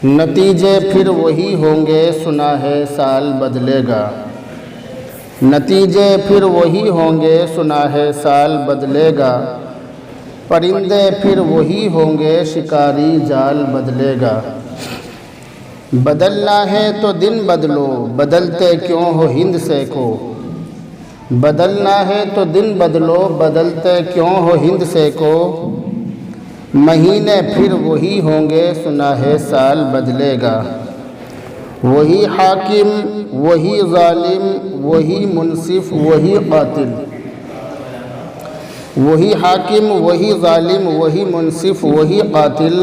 نتیجے پھر وہی ہوں گے، سنا ہے سال بدلے گا۔ نتیجے پھر وہی ہوں گے، سنا ہے سال بدلے گا۔ پرندے پھر وہی ہوں گے، شکاری جال بدلے گا۔ بدلنا ہے تو دن بدلو، بدلتے کیوں ہو ہند سے کو۔ بدلنا ہے تو دن بدلو، بدلتے کیوں ہو ہند سے کو۔ مہینے پھر وہی ہوں گے، سنا ہے سال بدلے گا۔ وہی حاکم وہی ظالم، وہی منصف وہی قاتل۔ وہی حاکم وہی ظالم وہی منصف وہی قاتل۔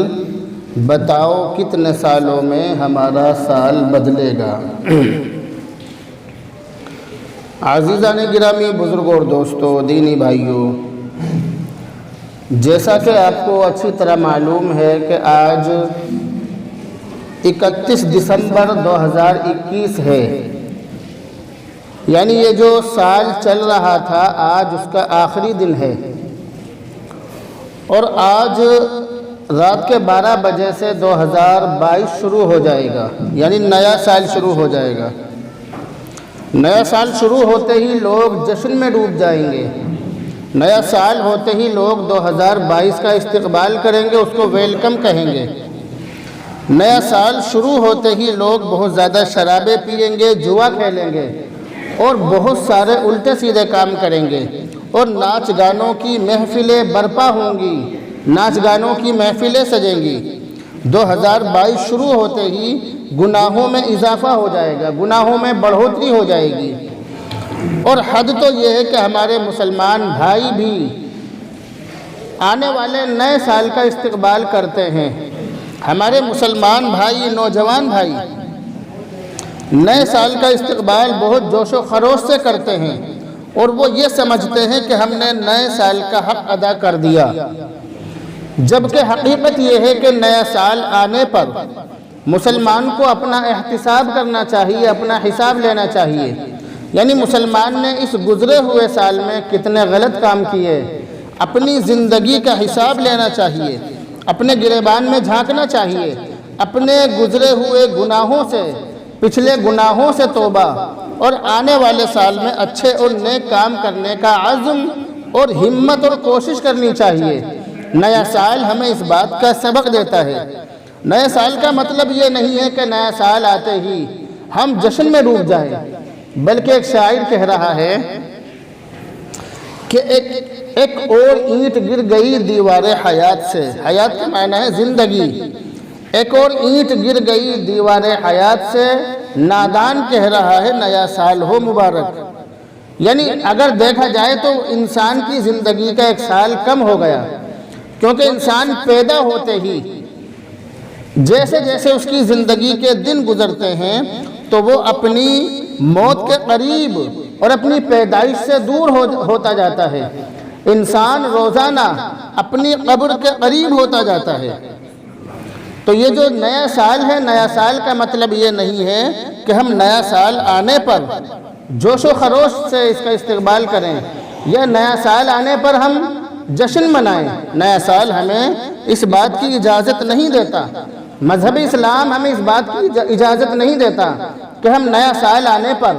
بتاؤ کتنے سالوں میں ہمارا سال بدلے گا۔ عزیزان گرامی، بزرگوں اور دوستوں، دینی بھائیوں، جیسا کہ آپ کو اچھی طرح معلوم ہے کہ آج 31 دسمبر 2021 ہے، یعنی یہ جو سال چل رہا تھا آج اس کا آخری دن ہے، اور آج رات کے 12 بجے سے 2022 شروع ہو جائے گا، یعنی نیا سال شروع ہو جائے گا۔ نیا سال شروع ہوتے ہی لوگ جشن میں ڈوب جائیں گے۔ نیا سال ہوتے ہی لوگ 2022 کا استقبال کریں گے، اس کو ویلکم کہیں گے۔ نیا سال شروع ہوتے ہی لوگ بہت زیادہ شرابیں پئیں گے، جوا کھیلیں گے اور بہت سارے الٹے سیدھے کام کریں گے، اور ناچ گانوں کی محفلیں برپا ہوں گی، ناچ گانوں کی محفلیں سجیں گی۔ 2022 شروع ہوتے ہی گناہوں میں اضافہ ہو جائے گا، گناہوں میں بڑھوتری ہو جائے گی، اور حد تو یہ ہے کہ ہمارے مسلمان بھائی بھی آنے والے نئے سال کا استقبال کرتے ہیں۔ ہمارے مسلمان بھائی، نوجوان بھائی نئے سال کا استقبال بہت جوش و خروش سے کرتے ہیں، اور وہ یہ سمجھتے ہیں کہ ہم نے نئے سال کا حق ادا کر دیا، جبکہ حقیقت یہ ہے کہ نیا سال آنے پر مسلمان کو اپنا احتساب کرنا چاہیے، اپنا حساب لینا چاہیے، یعنی مسلمان نے اس گزرے ہوئے سال میں کتنے غلط کام کیے، اپنی زندگی کا حساب لینا چاہیے، اپنے گریبان میں جھانکنا چاہیے، اپنے گزرے ہوئے گناہوں سے، پچھلے گناہوں سے توبہ، اور آنے والے سال میں اچھے اور نیک کام کرنے کا عزم اور ہمت اور کوشش کرنی چاہیے۔ نیا سال ہمیں اس بات کا سبق دیتا ہے۔ نئے سال کا مطلب یہ نہیں ہے کہ نیا سال آتے ہی ہم جشن میں ڈوب جائیں، بلکہ ایک شاعر کہہ رہا ہے کہ ایک اور اینٹ گر گئی دیوار حیات سے۔ حیات کا معنی ہے زندگی۔ ایک اور اینٹ گر گئی دیوار حیات سے، نادان کہہ رہا ہے نیا سال ہو مبارک۔ یعنی اگر دیکھا جائے تو انسان کی زندگی کا ایک سال کم ہو گیا، کیونکہ انسان پیدا ہوتے ہی جیسے جیسے اس کی زندگی کے دن گزرتے ہیں تو وہ اپنی موت کے قریب اور اپنی پیدائش سے دور ہوتا جاتا ہے۔ انسان روزانہ اپنی قبر کے قریب ہوتا جاتا ہے۔ تو یہ جو نیا سال ہے، نیا سال کا مطلب یہ نہیں ہے کہ ہم نیا سال آنے پر جوش و خروش سے اس کا استقبال کریں، یا نیا سال آنے پر ہم جشن منائیں۔ نیا سال ہمیں اس بات کی اجازت نہیں دیتا، مذہب اسلام ہمیں اس بات کی اجازت نہیں دیتا کہ ہم نیا سال آنے پر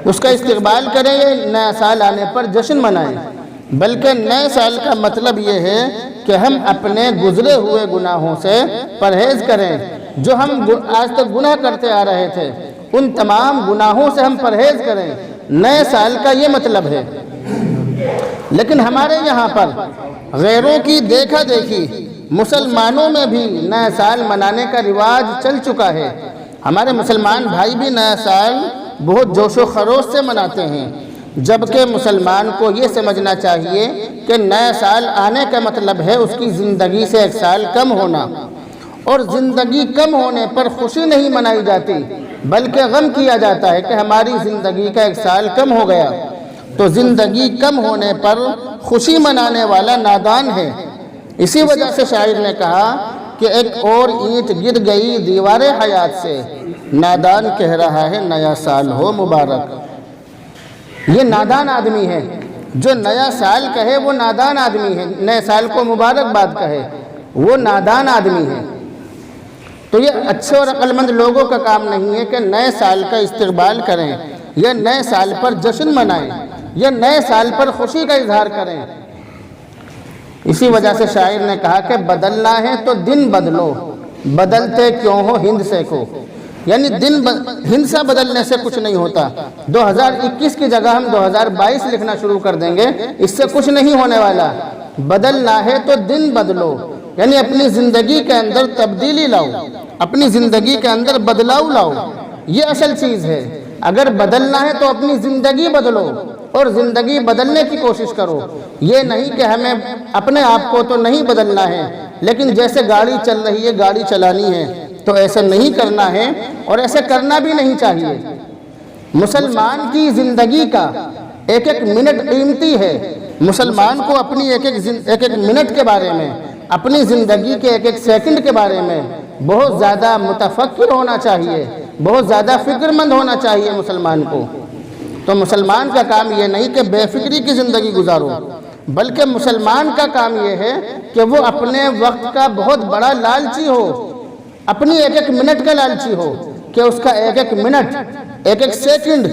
اس کا استقبال کریں یا نیا سال آنے پر جشن منائیں، بلکہ نئے سال کا مطلب یہ ہے کہ ہم اپنے گزرے ہوئے گناہوں سے پرہیز کریں۔ جو ہم آج تک گناہ کرتے آ رہے تھے ان تمام گناہوں سے ہم پرہیز کریں، نئے سال کا یہ مطلب ہے۔ لیکن ہمارے یہاں پر غیروں کی دیکھا دیکھی مسلمانوں میں بھی نیا سال منانے کا رواج چل چکا ہے۔ ہمارے مسلمان بھائی بھی نیا سال بہت جوش و خروش سے مناتے ہیں، جبکہ مسلمان کو یہ سمجھنا چاہیے کہ نیا سال آنے کا مطلب ہے اس کی زندگی سے ایک سال کم ہونا، اور زندگی کم ہونے پر خوشی نہیں منائی جاتی بلکہ غم کیا جاتا ہے کہ ہماری زندگی کا ایک سال کم ہو گیا۔ تو زندگی کم ہونے پر خوشی منانے والا نادان ہے۔ اسی وجہ سے شاعر نے کہا کہ ایک اور اینٹ گر گئی دیوار حیات سے، نادان کہہ رہا ہے نیا سال ہو مبارک۔ یہ نادان آدمی ہے، جو نیا سال کہے وہ نادان آدمی ہے، نئے سال کو مبارکباد کہے وہ نادان آدمی ہے۔ تو یہ اچھے اور عقل مند لوگوں کا کام نہیں ہے کہ نئے سال کا استقبال کریں یا نئے سال پر جشن منائیں یا نئے سال پر خوشی کا اظہار کریں۔ اسی وجہ سے شاعر نے کہا کہ بدلنا ہے تو دن بدلو، بدلتے کیوں ہو ہند سے کو، یعنی ہند سے بدلنے سے کچھ نہیں ہوتا۔ 2021 کی جگہ ہم 2022 لکھنا شروع کر دیں گے، اس سے کچھ نہیں ہونے والا۔ بدلنا ہے تو دن بدلو، یعنی اپنی زندگی کے اندر تبدیلی لاؤ، اپنی زندگی کے اندر بدلاؤ لاؤ، یہ اصل چیز ہے۔ اگر بدلنا ہے تو اپنی زندگی بدلو اور زندگی بدلنے کی کوشش کرو۔ یہ نہیں کہ ہمیں اپنے آپ کو تو نہیں بدلنا ہے، لیکن جیسے گاڑی چل رہی ہے گاڑی چلانی ہے، تو ایسا نہیں کرنا ہے اور ایسے کرنا بھی نہیں چاہیے۔ مسلمان کی زندگی کا ایک ایک منٹ قیمتی ہے۔ مسلمان کو اپنی ایک ایک منٹ کے بارے میں، اپنی زندگی کے ایک ایک سیکنڈ کے بارے میں بہت زیادہ متفکر ہونا چاہیے، بہت زیادہ فکر مند ہونا چاہیے مسلمان کو۔ تو مسلمان کا کام یہ نہیں کہ بے فکری کی زندگی گزارو، بلکہ مسلمان کا کام یہ ہے کہ وہ اپنے وقت کا بہت بڑا لالچی ہو، اپنی ایک ایک منٹ کا لالچی ہو، کہ اس کا ایک ایک منٹ، ایک ایک سیکنڈ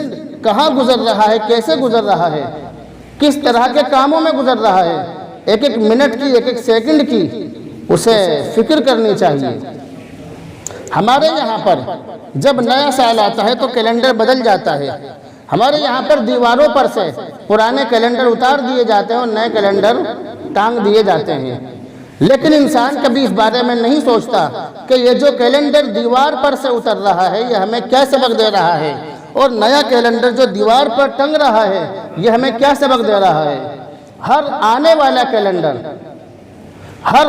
کہاں گزر رہا ہے، کیسے گزر رہا ہے، کس طرح کے کاموں میں گزر رہا ہے۔ ایک ایک منٹ کی، ایک ایک سیکنڈ کی اسے فکر کرنی چاہیے۔ ہمارے یہاں پر جب نیا سال آتا ہے تو کیلنڈر بدل جاتا ہے۔ ہمارے یہاں پر دیواروں پر سے پرانے کیلنڈر اتار دیے جاتے ہیں اور نئے کیلنڈر ٹانگ دیے جاتے ہیں، لیکن انسان کبھی اس بارے میں نہیں سوچتا کہ یہ جو کیلنڈر دیوار پر سے اتر رہا ہے یہ ہمیں کیا سبق دے رہا ہے، اور نیا کیلنڈر جو دیوار پر ٹنگ رہا ہے یہ ہمیں کیا سبق دے رہا ہے۔ ہر آنے والا کیلنڈر، ہر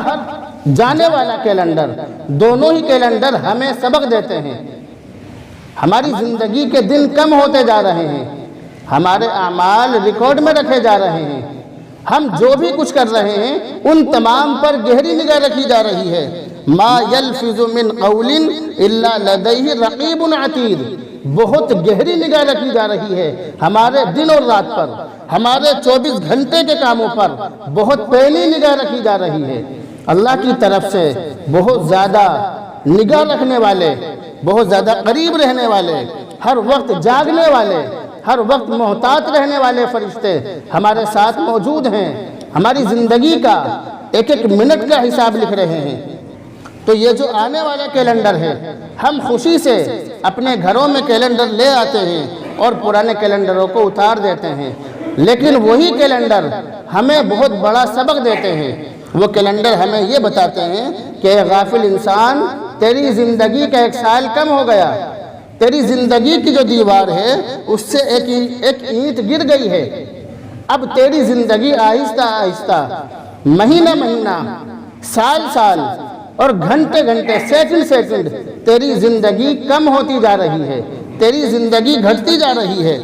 جانے والا کیلنڈر، دونوں ہی کیلنڈر ہمیں سبق دیتے ہیں۔ ہماری زندگی کے دن کم ہوتے جا رہے ہیں، ہمارے اعمال ریکارڈ میں رکھے جا رہے ہیں، ہم جو بھی کچھ کر رہے ہیں ان تمام پر گہری نگاہ رکھی جا رہی ہے۔ ما یلفظ من قول الا لدیہ رقیب عتید، بہت گہری نگاہ رکھی جا رہی ہے ہمارے دن اور رات پر، ہمارے 24 گھنٹے کے کاموں پر بہت پہلی نگاہ رکھی جا رہی ہے۔ اللہ کی طرف سے بہت زیادہ نگاہ رکھنے والے، بہت زیادہ قریب رہنے والے، ہر وقت جاگنے والے، ہر وقت محتاط رہنے والے فرشتے ہمارے ساتھ موجود ہیں، ہماری زندگی کا ایک ایک منٹ کا حساب لکھ رہے ہیں۔ تو یہ جو آنے والا کیلنڈر ہے، ہم خوشی سے اپنے گھروں میں کیلنڈر لے آتے ہیں اور پرانے کیلنڈروں کو اتار دیتے ہیں، لیکن وہی کیلنڈر ہمیں بہت بڑا سبق دیتے ہیں۔ وہ کیلنڈر ہمیں یہ بتاتے ہیں کہ اے غافل انسان، تیری زندگی کا 1 سال کم ہو گیا، تیری زندگی کی جو دیوار ہے اس سے ایک اینٹ گر گئی ہے۔ اب تیری زندگی آہستہ آہستہ، مہینہ مہینہ، سال سال اور گھنٹے گھنٹے، سیکنڈ سیکنڈ تیری زندگی کم ہوتی جا رہی ہے، تیری زندگی گھٹتی جا رہی ہے۔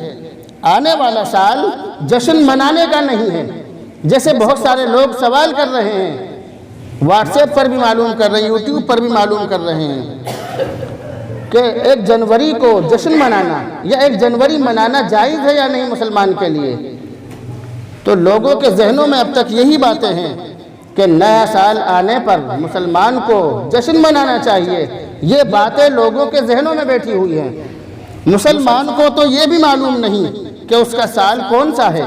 آنے والا سال جشن منانے کا نہیں ہے، جیسے بہت سارے لوگ سوال کر رہے ہیں، واٹس ایپ پر بھی معلوم کر رہے ہیں، یوٹیوب پر بھی معلوم کر رہے ہیں کہ 1 جنوری کو جشن منانا یا 1 جنوری منانا جائز ہے یا نہیں مسلمان کے لیے۔ تو لوگوں کے ذہنوں میں اب تک یہی باتیں ہیں کہ نیا سال آنے پر مسلمان کو جشن منانا چاہیے، یہ باتیں لوگوں کے ذہنوں میں بیٹھی ہوئی ہیں۔ مسلمان کو تو یہ بھی معلوم نہیں کہ اس کا سال کون سا ہے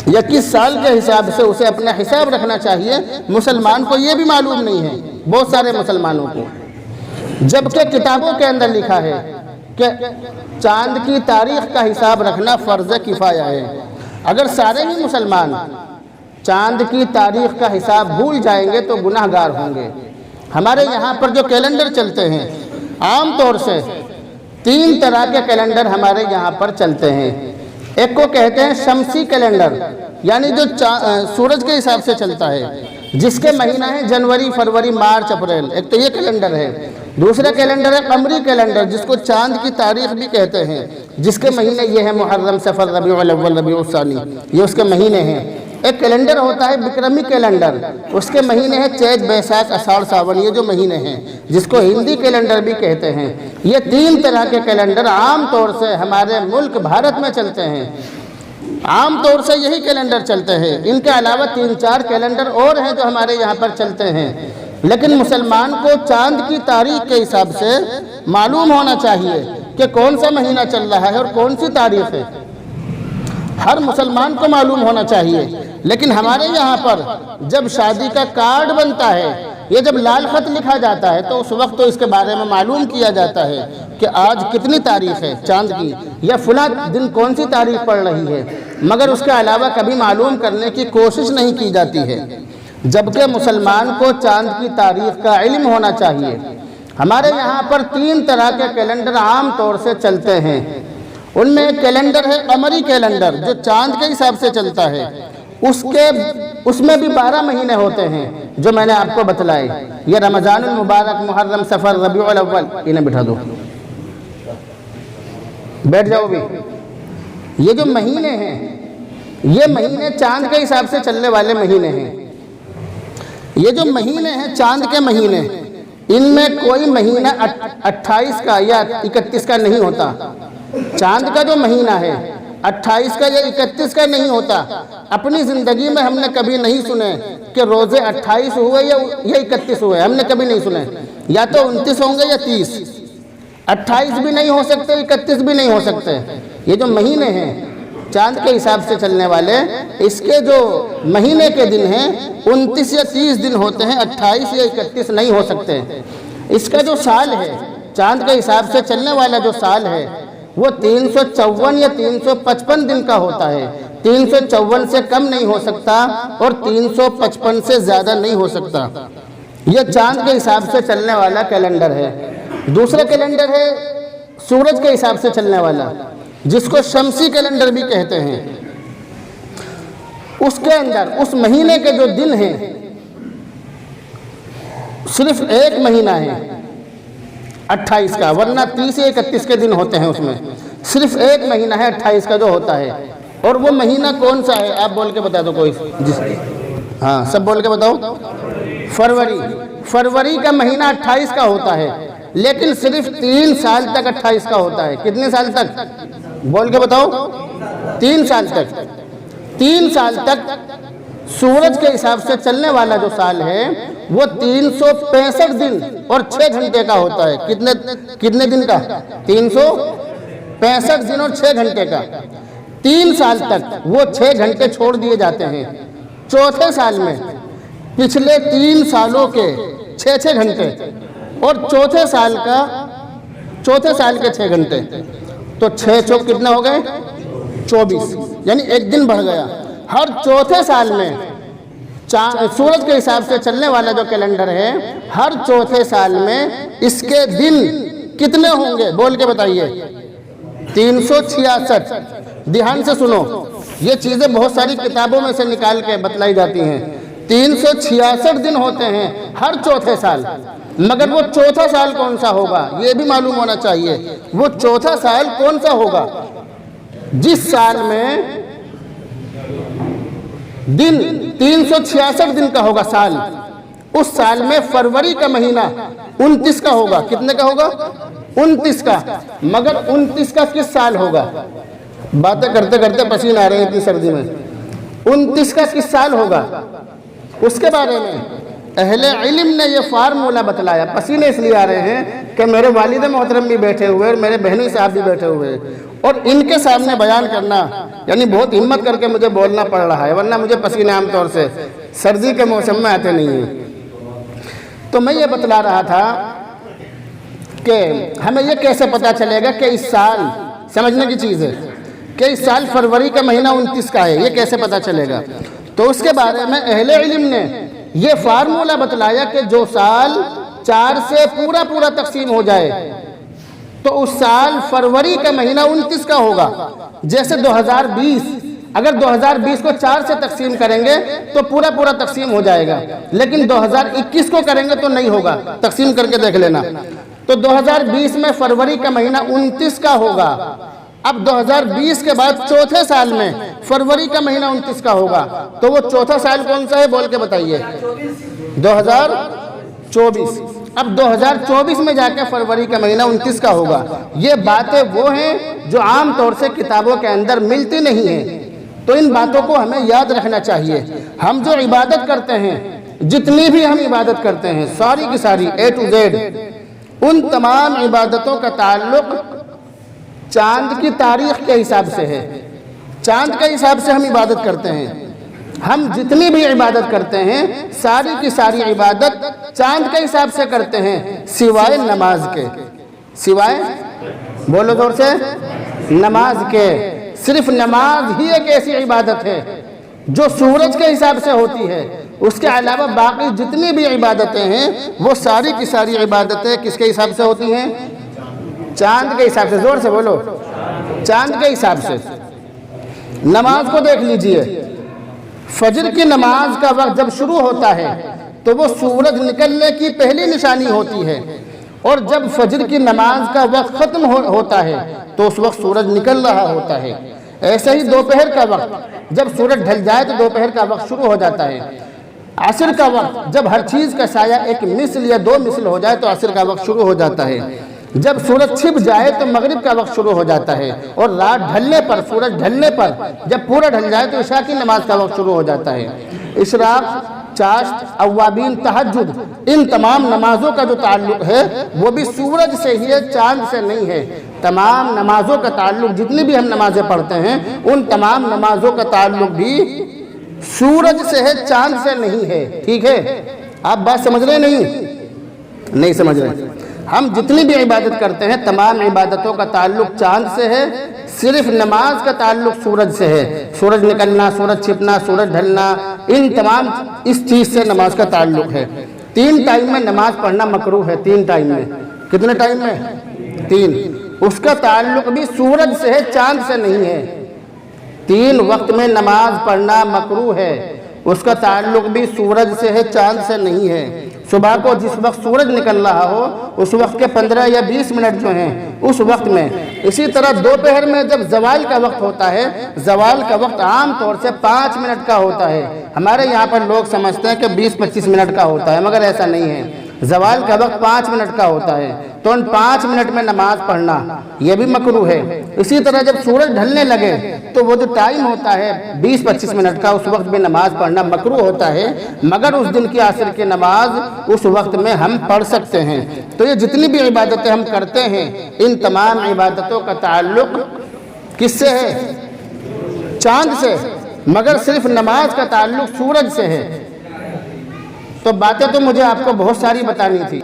یا کس سال کے حساب سے اسے اپنا حساب رکھنا چاہیے، مسلمان کو یہ بھی معلوم نہیں ہے، بہت سارے مسلمانوں کو۔ جبکہ کتابوں کے اندر لکھا ہے کہ چاند کی تاریخ کا حساب رکھنا فرض کفایہ ہے۔ اگر سارے ہی مسلمان چاند کی تاریخ کا حساب بھول جائیں گے تو گناہ گار ہوں گے۔ ہمارے یہاں پر جو کیلنڈر چلتے ہیں، عام طور سے 3 طرح کے کیلنڈر ہمارے یہاں پر چلتے ہیں۔ ایک کو کہتے ہیں شمسی کیلنڈر، یعنی جو سورج کے حساب سے چلتا ہے، جس کے مہینہ ہیں جنوری، فروری، مارچ، اپریل، ایک تو یہ کیلنڈر ہے۔ دوسرا کیلنڈر ہے قمری کیلنڈر، جس کو چاند کی تاریخ بھی کہتے ہیں، جس کے مہینے یہ ہیں محرم، صفر، ربیع الاول، ربیع الثانی، یہ اس کے مہینے ہیں۔ ایک کیلنڈر ہوتا ہے بکرمی کیلنڈر، اس کے مہینے ہیں چیت، بیساکھ، اساڑھ، ساون، یہ جو مہینے ہیں، جس کو ہندی کیلنڈر بھی کہتے ہیں۔ یہ 3 طرح کے کیلنڈر عام طور سے ہمارے ملک بھارت میں چلتے ہیں، عام طور سے یہی کیلنڈر چلتے ہیں۔ ان کے علاوہ 3-4 کیلنڈر اور ہیں جو ہمارے یہاں پر چلتے ہیں۔ لیکن مسلمان کو چاند کی تاریخ کے حساب سے معلوم ہونا چاہیے کہ کون سا مہینہ چل رہا ہے اور کون سی تاریخ ہے، ہر مسلمان کو معلوم ہونا چاہیے۔ لیکن ہمارے یہاں پر جب شادی کا کارڈ بنتا ہے یا جب لال خط لکھا جاتا ہے تو اس وقت تو اس کے بارے میں معلوم کیا جاتا ہے کہ آج کتنی تاریخ ہے چاند کی، یا فلاں دن کون سی تاریخ پڑ رہی ہے، مگر اس کے علاوہ کبھی معلوم کرنے کی کوشش نہیں کی جاتی ہے، جبکہ مسلمان کو چاند کی تاریخ کا علم ہونا چاہیے۔ ہمارے یہاں پر 3 طرح کے کیلنڈر عام طور سے چلتے ہیں۔ ان میں ایک کیلنڈر ہے قمری کیلنڈر، جو چاند کے حساب سے چلتا ہے، اس میں بھی 12 مہینے ہوتے ہیں جو میں نے آپ کو بتلائے، یہ رمضان المبارک، محرم، سفر، ربیع الاول، انہیں بٹھا دو، بیٹھ جاؤ بھی۔ یہ جو مہینے ہیں یہ مہینے چاند کے حساب سے چلنے والے مہینے ہیں۔ یہ جو مہینے ہیں چاند کے مہینے، ان میں کوئی مہینہ 28 کا یا 31 کا نہیں ہوتا۔ چاند کا جو مہینہ ہے 28 کا یا 31 کا نہیں ہوتا۔ اپنی زندگی میں ہم نے کبھی نہیں سنے کہ روزے 28 ہوئے یا 31 ہوئے، ہم نے کبھی نہیں سنے۔ یا تو 29 ہوں گے یا 30، 28 بھی نہیں ہو سکتے، 31 بھی نہیں ہو سکتے۔ یہ جو مہینے ہیں چاند کے حساب سے چلنے والے، اس کے جو مہینے کے دن ہیں 29 یا 30 دن ہوتے ہیں، 28 یا 31 نہیں ہو سکتے۔ اس کا جو سال ہے چاند کے حساب سے چلنے والا جو سال ہے وہ 354 یا 355 دن کا ہوتا ہے۔ 354 سے کم نہیں ہو سکتا اور 355 سے زیادہ نہیں ہو سکتا۔ یہ چاند کے حساب سے چلنے والا کیلنڈر ہے۔ دوسرا کیلنڈر ہے سورج کے حساب سے چلنے والا، جس کو شمسی کیلنڈر بھی کہتے ہیں۔ اس کے اندر اس مہینے کے جو دن ہیں صرف ایک مہینہ ہے 28 کا، ورنہ 30 یا 31 کے دن ہوتے ہیں۔ اس میں صرف ایک مہینہ ہے 28 کا جو ہوتا ہے، اور وہ مہینہ کون سا ہے آپ بول کے بتا دو کوئی، ہاں سب بول کے بتاؤ۔ فروری۔ فروری کا مہینہ 28 کا ہوتا ہے، لیکن صرف 3 سال تک 28 کا ہوتا ہے۔ کتنے سال تک بول کے بتاؤ؟ 3 سال تک۔ 3 سال تک سورج کے حساب سے چلنے والا جو سال ہے وہ 365 دن اور 6 گھنٹے کا ہوتا ہے۔ کتنے دن کا؟ 365 دن اور 6 گھنٹے کا۔ 3 سال تک وہ 6 گھنٹے چھوڑ دیے جاتے ہیں۔ چوتھے سال میں پچھلے 3 سالوں کے 6 گھنٹے اور چوتھے سال کے 6 گھنٹے، تو 6 چوک کتنے ہو گئے؟ 24، یعنی ایک دن بڑھ گیا۔ ہر چوتھے سال میں سورج کے حساب سے چلنے والا جو کیلنڈر ہے، ہر چوتھے سال میں اس کے دن کتنے ہوں گے بول کے بتائیے؟ 366۔ دھیان سے سنو، یہ چیزیں بہت ساری کتابوں میں سے نکال کے بتلائی جاتی ہیں۔ 366 دن ہوتے ہیں ہر چوتھے سال، مگر وہ چوتھا سال کون سا ہوگا یہ بھی معلوم ہونا چاہیے۔ وہ چوتھا سال کون سا ہوگا؟ جس سال میں دن 366 دن کا ہوگا سال، اس سال میں فروری کا مہینہ 29 کا ہوگا۔ کتنے کا ہوگا؟ 29 کا۔ مگر 29 کا کس سال ہوگا؟ باتیں کرتے کرتے پسینے آ رہے ہیں اتنی سردی میں۔ 29 کا کس سال ہوگا؟ اس کے بارے میں اہل علم نے یہ فارمولہ بتلایا۔ پسینے اس لیے آ رہے ہیں کہ میرے والد محترم بھی بیٹھے ہوئے اور میرے بہنی صاحب بھی بیٹھے ہوئے، اور ان کے سامنے بیان کرنا یعنی بہت ہمت کر کے مجھے بولنا پڑ رہا ہے، ورنہ مجھے پسینے عام طور سے سردی کے موسم میں آتے نہیں ہیں۔ تو میں یہ بتلا رہا تھا کہ ہمیں یہ کیسے پتا چلے گا کہ اس سال، سمجھنے کی چیز ہے کہ اس سال فروری کا مہینہ 29 کا ہے، یہ کیسے پتا چلے گا؟ تو اس کے بارے میں اہل علم نے یہ فارمولہ بتلایا کہ جو سال 4 سے پورا تقسیم ہو جائے تو اس سال فروری کا مہینہ 29 کا ہوگا۔ جیسے 2020، اگر 2020 کو 4 سے تقسیم کریں گے تو پورا تقسیم ہو جائے گا، لیکن 2021 کو کریں گے تو نہیں ہوگا، تقسیم کر کے دیکھ لینا۔ تو 2020 میں فروری کا مہینہ 29 کا ہوگا۔ اب 2020 کے بعد چوتھے سال میں فروری کا مہینہ 29 کا ہوگا، تو وہ چوتھا سال کون سا ہے بول کے بتائیے؟ 2024۔ اب 2024 میں جا کے فروری کا مہینہ 29 کا ہوگا۔ یہ باتیں وہ ہیں جو عام طور سے کتابوں کے اندر ملتی نہیں ہیں، تو ان باتوں کو ہمیں یاد رکھنا چاہیے۔ ہم جو عبادت کرتے ہیں جتنی بھی ہم عبادت کرتے ہیں ساری کی ساری A to Z، ان تمام عبادتوں کا تعلق چاند کی تاریخ کے حساب سے ہے۔ چاند کے حساب سے ہم عبادت کرتے ہیں۔ ہم جتنی بھی عبادت کرتے ہیں ساری کی ساری عبادت چاند کے حساب سے کرتے ہیں، سوائے نماز کے۔ سوائے، بولو زور سے، نماز کے۔ صرف نماز ہی ایک ایسی عبادت ہے جو سورج کے حساب سے ہوتی ہے، اس کے علاوہ باقی جتنی بھی عبادتیں ہیں وہ ساری کی ساری عبادتیں کس کے حساب سے ہوتی ہیں؟ چاند کے حساب سے۔ زور سے بولو، چاند کے حساب سے۔ نماز کو دیکھ لیجئے، فجر کی نماز کا وقت جب شروع ہوتا ہے تو وہ سورج نکلنے کی پہلی نشانی ہوتی ہے، اور جب فجر کی نماز کا وقت ختم ہوتا ہے تو اس وقت سورج نکل رہا ہوتا ہے۔ ایسے ہی دوپہر کا وقت جب سورج ڈھل جائے تو دوپہر کا وقت شروع ہو جاتا ہے۔ عصر کا وقت جب ہر چیز کا سایہ ایک مثل یا دو مثل ہو جائے تو عصر کا وقت شروع ہو جاتا ہے۔ جب سورج چھپ جائے تو مغرب کا وقت شروع ہو جاتا ہے، اور رات ڈھلنے پر، سورج ڈھلنے پر جب پورا ڈھل جائے تو عشاء کی نماز کا وقت شروع ہو جاتا ہے۔ اشراق، چاشت، اوابین، تہجد، ان تمام نمازوں کا جو تعلق ہے وہ بھی سورج سے ہی ہے، چاند سے نہیں ہے۔ تمام نمازوں کا تعلق، جتنی بھی ہم نمازیں پڑھتے ہیں ان تمام نمازوں کا تعلق بھی سورج سے ہے، چاند سے نہیں ہے۔ ٹھیک ہے؟ آپ بات سمجھ رہے نہیں سمجھ رہے؟ ہم جتنی بھی عبادت کرتے ہیں تمام عبادتوں کا تعلق چاند سے ہے، صرف نماز کا تعلق سورج سے ہے۔ سورج نکلنا، سورج چھپنا، سورج ڈھلنا، ان تمام اس چیز سے نماز کا تعلق ہے۔ 3 ٹائم میں نماز پڑھنا مکروہ ہے۔ 3 ٹائم میں، کتنے ٹائم میں؟ 3۔ اس کا تعلق بھی سورج سے ہے، چاند سے نہیں ہے۔ 3 وقت میں نماز پڑھنا مکروہ ہے، اس کا تعلق بھی سورج سے ہے، چاند سے نہیں ہے۔ صبح کو جس وقت سورج نکل رہا ہو اس وقت کے 15 یا 20 منٹ جو ہیں اس وقت میں۔ اسی طرح دوپہر میں جب زوال کا وقت ہوتا ہے، زوال کا وقت عام طور سے 5 منٹ کا ہوتا ہے۔ ہمارے یہاں پر لوگ سمجھتے ہیں کہ 20-25 منٹ کا ہوتا ہے، مگر ایسا نہیں ہے۔ زوال کا وقت 5 منٹ کا ہوتا ہے، تو ان 5 منٹ میں نماز پڑھنا یہ بھی مکروہ ہے۔ اسی طرح جب سورج ڈھلنے لگے تو وہ جو ٹائم ہوتا ہے 20-25 منٹ کا، اس وقت بھی نماز پڑھنا مکروہ ہوتا ہے، مگر اس دن کی عصر کی نماز اس وقت میں ہم پڑھ سکتے ہیں۔ تو یہ جتنی بھی عبادتیں ہم کرتے ہیں ان تمام عبادتوں کا تعلق کس سے ہے؟ چاند سے، مگر صرف نماز کا تعلق سورج سے ہے۔ تو باتیں تو مجھے آپ کو بہت ساری بتانی تھی۔